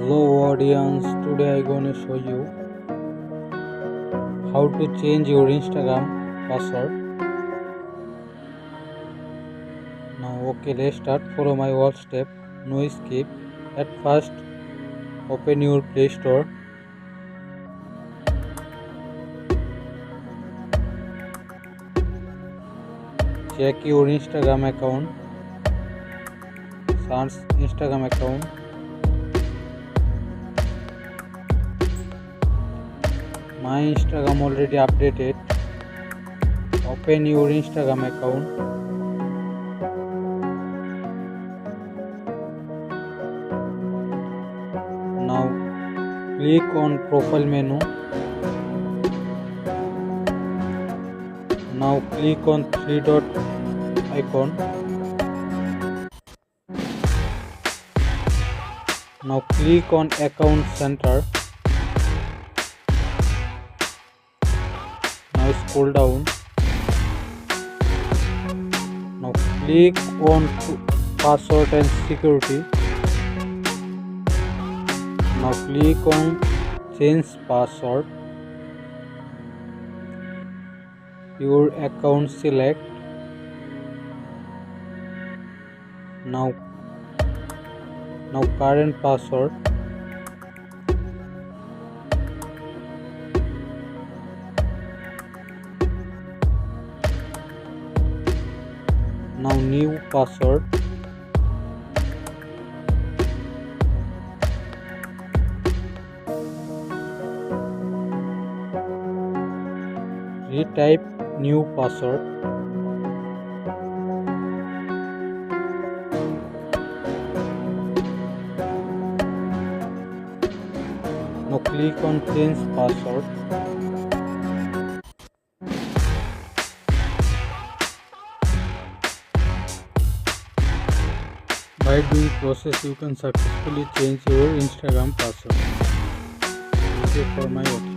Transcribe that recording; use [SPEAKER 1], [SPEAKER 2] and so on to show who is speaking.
[SPEAKER 1] Hello audience, today I gonna show you how to change your Instagram password. Now okay, let's start. Follow my all step, no skip. At first open your Play Store. Check your Instagram account. Search Instagram account. My Instagram already updated. Open your Instagram account. Now click on profile menu. Now click on three dot icon. Now click on account center. Now scroll down. Now click on password and security. Now click on change password. Your account select. Now current password. Now new password. Retype new password. Now click on change password. By doing process, you can successfully change your Instagram password. Thank you for my watching.